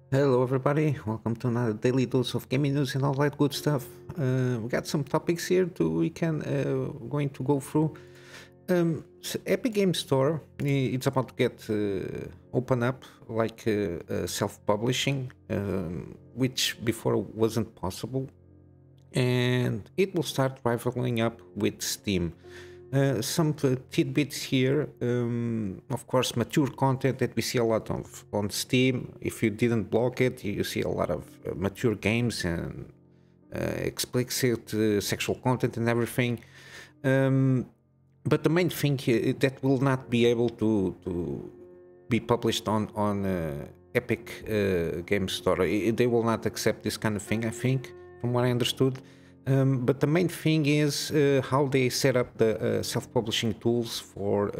Hello everybody, welcome to another daily dose of gaming news and all that good stuff. We got some topics here we can going to go through. Epic Game Store, it's about to get open up like self-publishing, which before wasn't possible, and it will start rivaling up with Steam. Some tidbits here. Of course, mature content that we see a lot of on Steam. If you didn't block it, you see a lot of mature games and explicit sexual content and everything. But the main thing that will not be able to be published on Epic Game Store. They will not accept this kind of thing, I think, from what I understood. But the main thing is how they set up the self-publishing tools for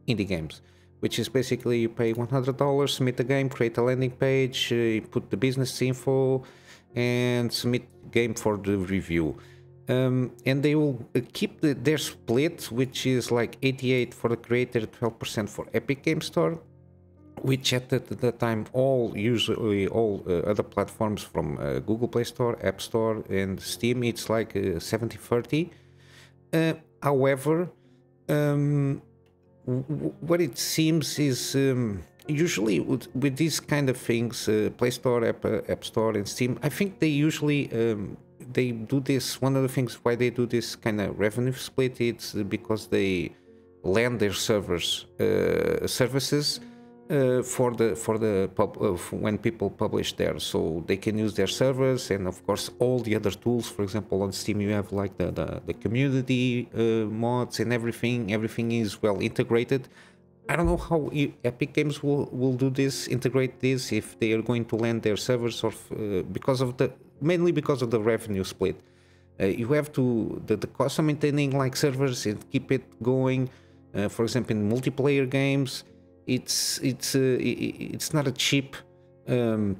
indie games, which is basically you pay $100, submit the game, create a landing page, put the business info, and submit game for the review. And they will keep their split, which is like 88 for the creator, 12% for Epic Game Store, which at the time usually all other platforms from Google Play Store, App Store, and Steam, it's like 70-30. However, what it seems is usually with these kind of things, Play Store, App Store, and Steam, I think they usually they do this. One of the things why they do this kind of revenue split, it's because they lend their servers services for when people publish there, so they can use their servers, and of course all the other tools. For example, on Steam you have like the community mods and everything is well integrated. I don't know how Epic Games will do this, integrate this, if they are going to land their servers, or mainly because of the revenue split. You have the cost of maintaining like servers and keep it going. For example, in multiplayer games, it's not a cheap thing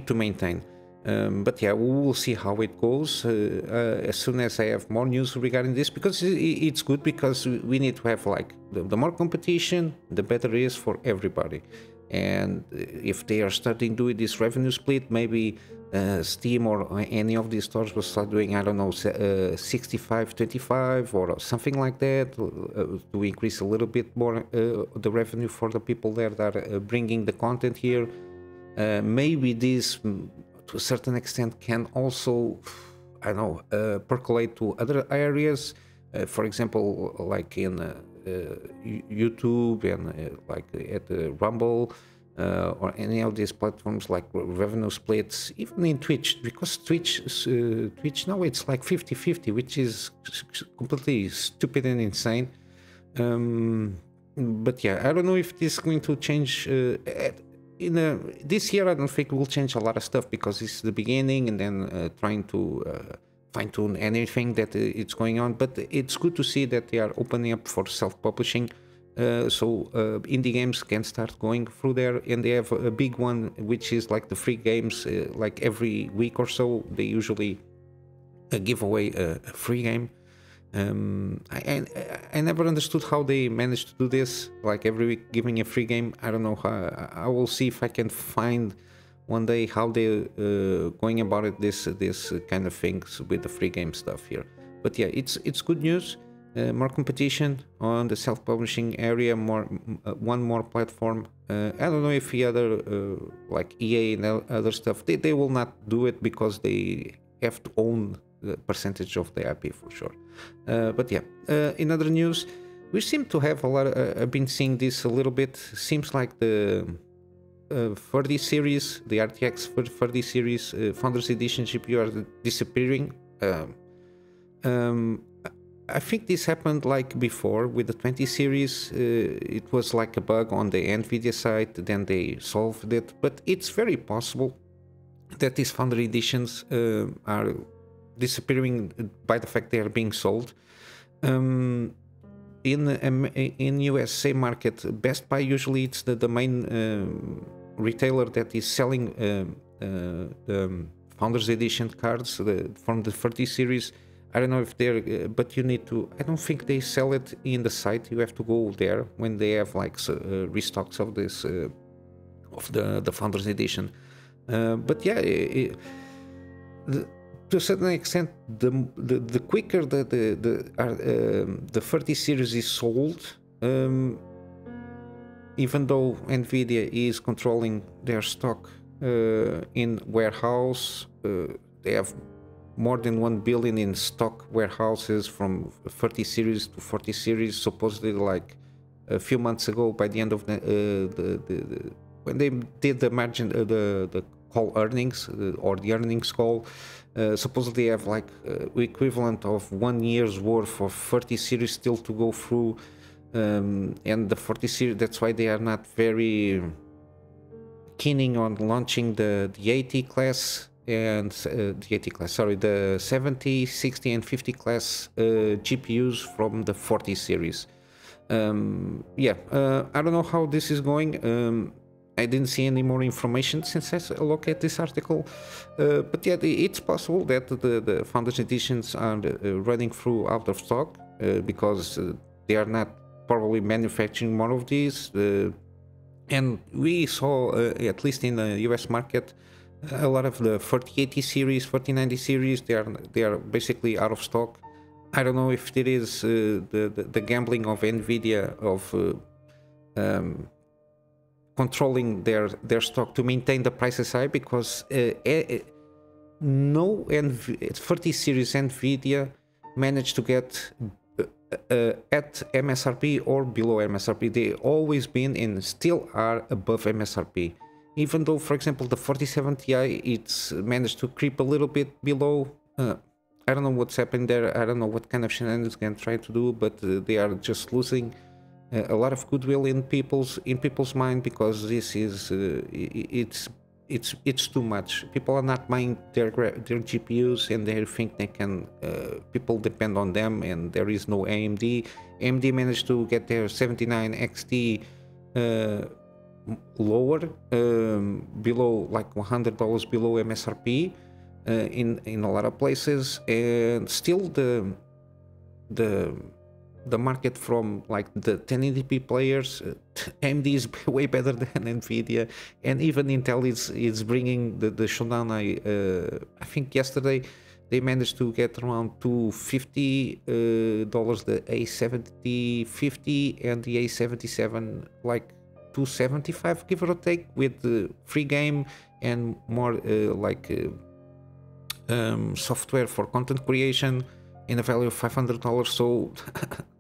to maintain. But yeah, we will see how it goes as soon as I have more news regarding this, because it's good, because we need to have like the more competition, the better it is for everybody. And if they are starting doing this revenue split, maybe Steam or any of these stores will start doing, I don't know, 65-25 or something like that, to increase a little bit more the revenue for the people that are bringing the content here. Maybe this, to a certain extent, can also, I don't know, percolate to other areas. For example, like in YouTube and like at Rumble, or any of these platforms, like revenue splits, even in Twitch, because Twitch now it's like 50-50, which is completely stupid and insane. But yeah, I don't know if this is going to change this year. I don't think it will change a lot of stuff, because it's the beginning, and then trying to fine-tune anything that it's going on. But it's good to see that they are opening up for self-publishing, so indie games can start going through there. And they have a big one, which is like the free games. Like every week or so, they usually give away a free game. I never understood how they managed to do this, like every week giving a free game. I don't know how. I will see if I can find one day how they're going about it, this kind of things with the free game stuff here. But yeah, it's good news. More competition on the self-publishing area, one more platform. I don't know if the other like EA and other stuff, they will not do it, because they have to own the percentage of the IP for sure. But yeah, in other news, we seem to have a lot. I've been seeing this a little bit. Seems like the 30 series, the RTX 30 series Founders Edition GPU are disappearing. I think this happened like before with the 20 series. It was like a bug on the NVIDIA side, then they solved it. But it's very possible that these Founder Editions are disappearing by the fact they are being sold. In USA market, Best Buy usually it's the main retailer that is selling the Founders Edition cards from the 30 series. I don't know if they're, but you need to, I don't think they sell it in the site. You have to go there when they have like restocks of this of the Founders Edition. But yeah, to a certain extent, the quicker the 30 series is sold, even though NVIDIA is controlling their stock in warehouse, they have more than 1 billion in stock warehouses from 30 series to 40 series, supposedly like a few months ago, by the end of when they did the margin, the call earnings or the earnings call, supposedly have like equivalent of 1 year's worth of 30 series still to go through, and the 40 series, that's why they are not very keen on launching the 80 class and the 80 class, sorry, the 70, 60 and 50 class GPUs from the 40 series. I don't know how this is going. I didn't see any more information since I looked at this article, but yeah, it's possible that the Founders Editions are running through out of stock because they are not probably manufacturing more of these, and we saw, at least in the US market, a lot of the 4080 series, 4090 series, they are basically out of stock. I don't know if it is the gambling of NVIDIA of controlling their stock to maintain the prices high, because no 30 series NVIDIA managed to get at MSRP or below MSRP. They always been and still are above MSRP. Even though, for example, the 4070 Ti, it's managed to creep a little bit below. I don't know what's happening there. I don't know what kind of shenanigans they're trying to do, but they are just losing a lot of goodwill in people's mind, because this is it's too much. People are not buying their GPUs, and they think they can. People depend on them, and there is no AMD. AMD managed to get their 79 XT lower, below like $100 below MSRP in a lot of places, and still the market from like the 1080p players, AMD is way better than NVIDIA, and even Intel is bringing the showdown. I think yesterday they managed to get around $250 the A7050 and the A77 like $275, give or take, with the free game and more software for content creation in a value of $500. So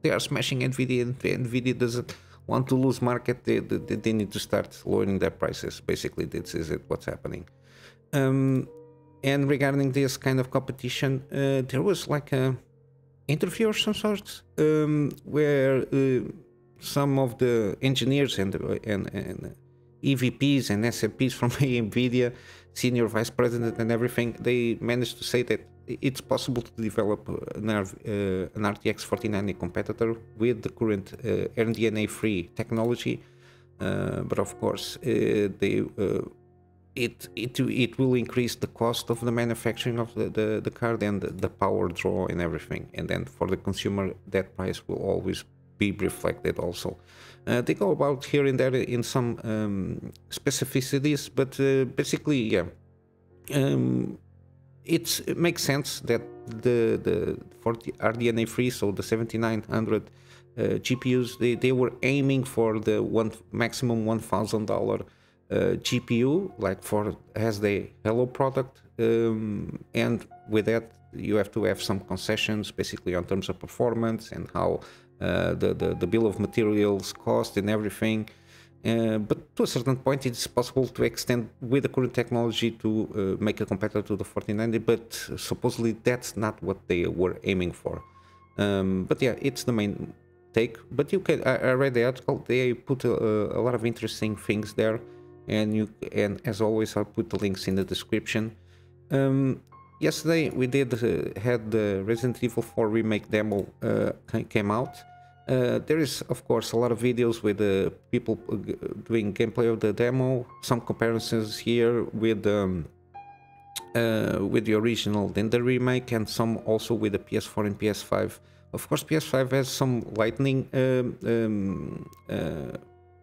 they are smashing NVIDIA, and NVIDIA doesn't want to lose market. They need to start lowering their prices. Basically, this is what's happening. And regarding this kind of competition, there was like a interview of some sort, where some of the engineers and EVPs and SMPs from NVIDIA, senior vice president and everything, they managed to say that it's possible to develop an RTX 4090 competitor with the current RDNA3 technology, but of course it will increase the cost of the manufacturing of the card and the power draw and everything, and then for the consumer that price will always be reflected also. They go about here and there in some specificities, but basically, yeah, it makes sense that for the RDNA3, so the 7900 GPUs, they were aiming for the maximum $1,000 GPU, like as the Hello product, and with that you have to have some concessions, basically on terms of performance and how the bill of materials cost and everything. But to a certain point, it's possible to extend with the current technology to make a competitor to the 4090, but supposedly that's not what they were aiming for. But yeah, it's the main take. But you can, I read the article, they put a lot of interesting things there, and as always, I'll put the links in the description. Yesterday we had the Resident Evil 4 remake demo came out. There is, of course, a lot of videos with people doing gameplay of the demo, some comparisons here with the original, then the remake, and some also with the PS4 and PS5. Of course, PS5 has some lightning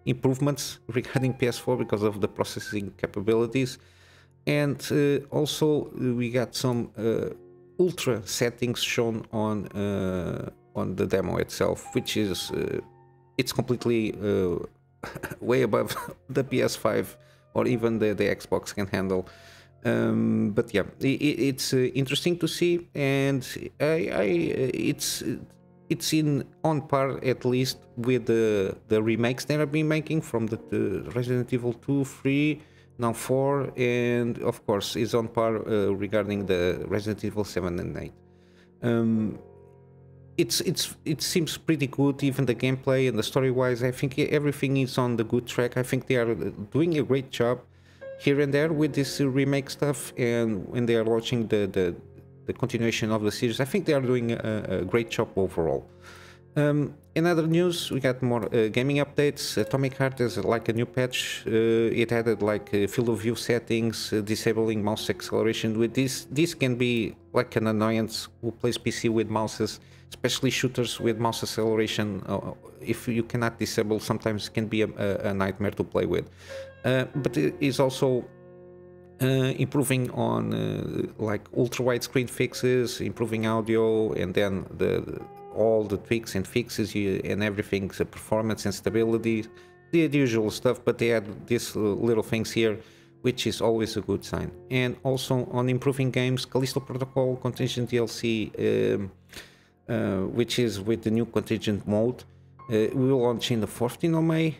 improvements regarding PS4 because of the processing capabilities. And also we got some ultra settings shown on the demo itself, which is it's completely way above the PS5 or even the Xbox can handle. But yeah, it's interesting to see, and it's on par at least with the remakes that I've been making from the Resident Evil 2, 3, now 4, and of course is on par regarding the Resident Evil 7 and 8. It seems pretty good, even the gameplay and the story-wise. I think everything is on the good track. I think they are doing a great job here and there with this remake stuff, and when they are launching the continuation of the series, I think they are doing a great job overall. In other news, we got more gaming updates. Atomic Heart has like a new patch. It added like field of view settings, disabling mouse acceleration. With this can be like an annoyance who plays PC with mouses, especially shooters with mouse acceleration. If you cannot disable, sometimes it can be a nightmare to play with. But it is also improving on like ultra wide screen fixes, improving audio, and then all the tweaks and fixes and everything, the performance and stability, the usual stuff. But they add these little things here, which is always a good sign. And also on improving games, Callisto Protocol Contingent DLC, which is with the new Contingent mode, we will launch in the 14th of May.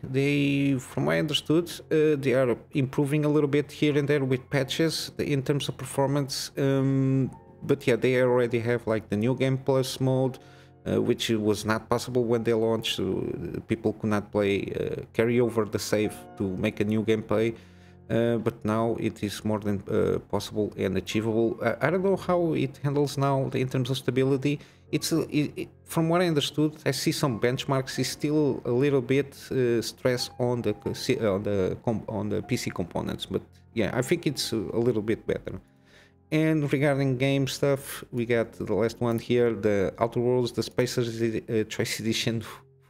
From what I understood, they are improving a little bit here and there with patches in terms of performance. But yeah, they already have like the new Game Plus mode, which was not possible when they launched. People could not carry over the save to make a new gameplay. But now it is more than possible and achievable. I don't know how it handles now in terms of stability. From what I understood, I see some benchmarks. It's still a little bit stress on the PC components, but yeah, I think it's a little bit better. And regarding game stuff, we got the last one here, the Outer Worlds, the Spacers Choice Edition,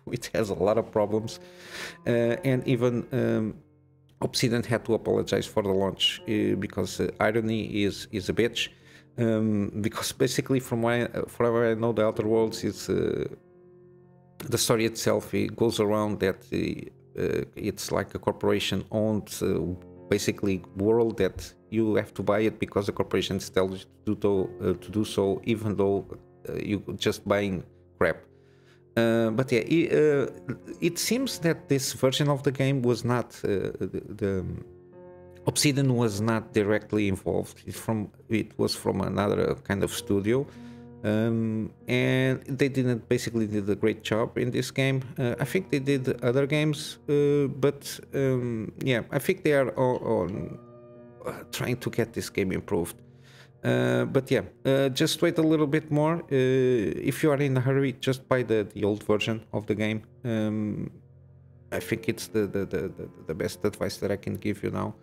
which has a lot of problems, and even Obsidian had to apologize for the launch because irony is a bitch. Because basically, from what I know, the Outer Worlds is the story itself. It goes around that it's like a corporation-owned, basically world that you have to buy it because the corporation tells you to do so, even though you're just buying crap. But yeah, it seems that this version of the game was not the Obsidian was not directly involved. It was from another kind of studio, and they didn't basically did a great job in this game. I think they did other games, but yeah, I think they are on trying to get this game improved. But yeah, just wait a little bit more. If you are in a hurry, just buy the old version of the game. I think it's the best advice that I can give you now.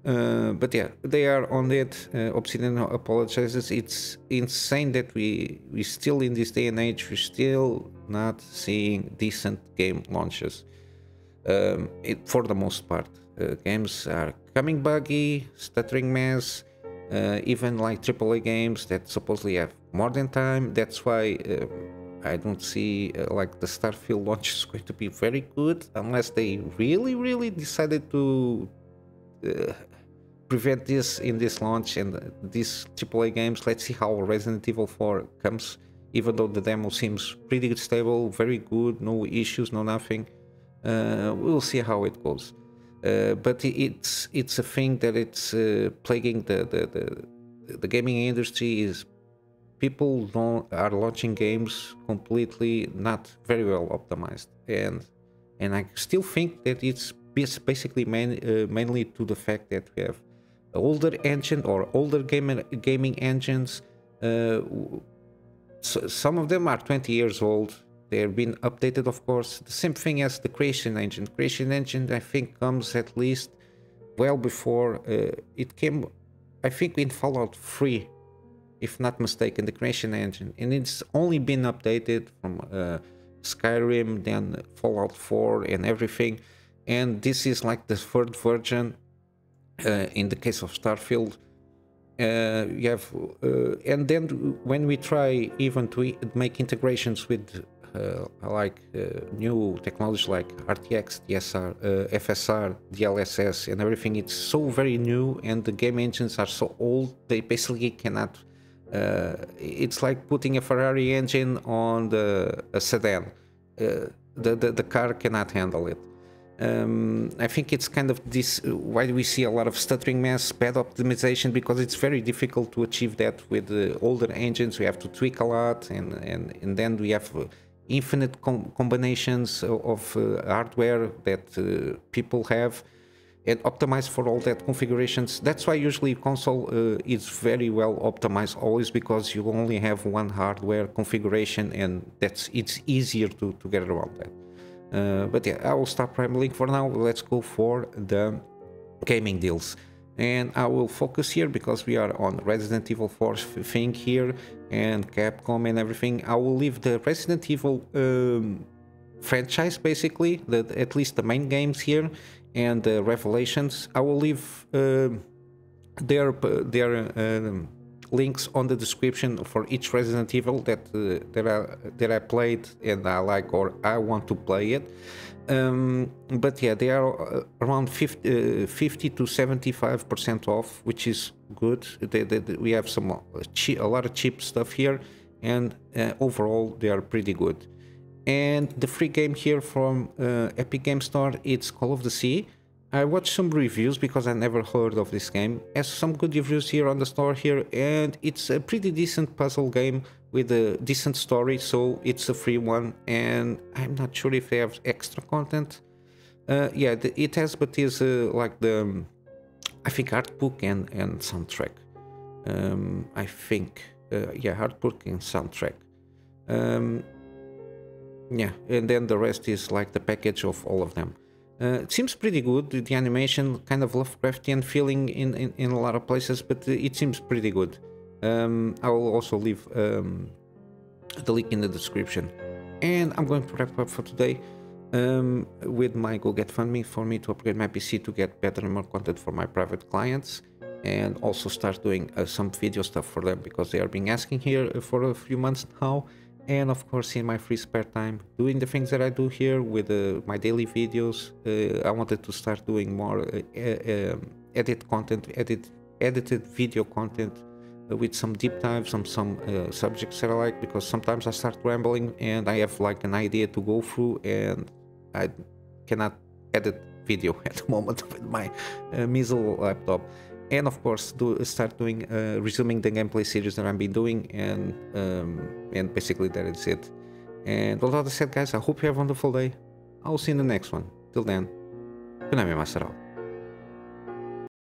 But yeah, they are on it. Obsidian apologizes. It's insane that we still in this day and age, we're still not seeing decent game launches. For the most part, games are coming buggy, stuttering mess. Even like AAA games that supposedly have more than time. That's why I don't see like the Starfield launch is going to be very good unless they really decided to prevent this in this launch and these AAA games. Let's see how Resident Evil 4 comes, even though the demo seems pretty stable, very good, no issues, no nothing. We'll see how it goes. But it's a thing that it's plaguing the gaming industry. Is people are launching games completely not very well optimized, and I still think that it's basically mainly to the fact that we have older engine or older gaming engines. So some of them are 20 years old. They're being updated, of course. The same thing as the Creation Engine. Creation Engine, I think, comes at least well before it came, I think, in Fallout 3, if not mistaken, the Creation Engine. And it's only been updated from Skyrim, then Fallout 4 and everything. and this is like the third version. In the case of Starfield, you have, and then when we try even to make integrations with new technology like RTX, DSR, FSR, DLSS, and everything, it's so very new, and the game engines are so old they basically cannot. It's like putting a Ferrari engine on a sedan. The car cannot handle it. I think it's kind of this why we see a lot of stuttering mess, bad optimization, because it's very difficult to achieve that with the older engines. We have to tweak a lot, and then we have infinite combinations of hardware that people have, and optimize for all that configurations. That's why usually console is very well optimized always, because you only have one hardware configuration, and it's easier to get around that. But yeah, I will stop rambling for now. Let's go for the gaming deals, and I will focus here because we are on Resident Evil 4 thing here and Capcom and everything. I will leave the Resident Evil franchise, basically, at least the main games here, and the Revelations. I will leave their links on the description for each Resident Evil that I played and I like, or I want to play it. But yeah, they are around 50 to 75% off, which is good. We have a lot of cheap stuff here, and overall they are pretty good. And the free game here from Epic Game Store, it's Call of the Sea. I watched some reviews because I never heard of this game. Has some good reviews here on the store here, and it's a pretty decent puzzle game with a decent story, so it's a free one, and I'm not sure if they have extra content. Yeah, it has, but it's like the, I think, art book and soundtrack. I think, yeah, art book and soundtrack. Yeah, and then the rest is like the package of all of them. It seems pretty good. The animation kind of Lovecraftian feeling in a lot of places, but it seems pretty good. I will also leave the link in the description. And I'm going to wrap up for today with my GoGetFundMe for me to upgrade my PC to get better and more content for my private clients, and also start doing some video stuff for them, because they are being asking here for a few months now. And of course, in my free spare time, doing the things that I do here with my daily videos, I wanted to start doing more edited video content with some deep dives on some subjects that I like, because sometimes I start rambling and I have like an idea to go through, and I cannot edit video at the moment with my miserable laptop. And of course, start doing resuming the gameplay series that I've been doing, and basically that is it. And with all that said, guys, I hope you have a wonderful day. I'll see you in the next one. Till then, Kunamy Master out.